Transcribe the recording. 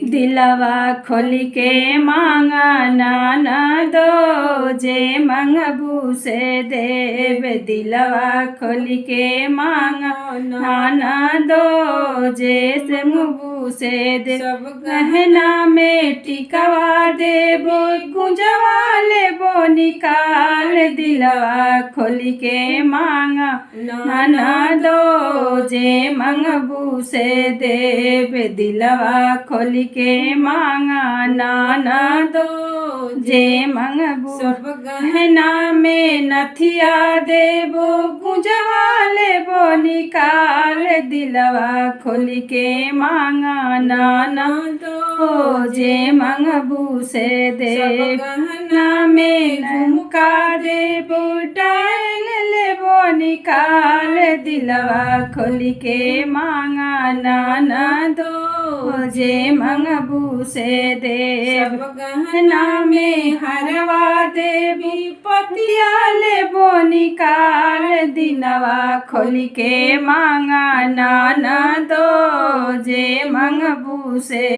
दिलवा खोल के मांगा नाना दो, जे मंगबू से देव। दिलवा खोल के मांगा नाना दो, जे से मुबू से दे। सब गहना में टिकवा देबो, गुंजवा लेबो निकाल। दिलवा खोल के मांगा नाना दो, जे मंगबू से देव। दिलवा खोल के मांगा नाना दो, जे मंगबू। सब गहना में नथिया देबो, गुंजवा लेबो निकाल। दिलवा खोल के मांगा नाना दो, जे मंगबू से दे। सब गहना में झुमका देबो, डाल लेबो निकाल। दिलवा खोल के मांगा नाना दो, जे मंगबू से दे। सब गहना में हरवा देबी, पतिया लेबो निकाल। दिलवा खोल के मांगा नाना दो, जे मंगबू से।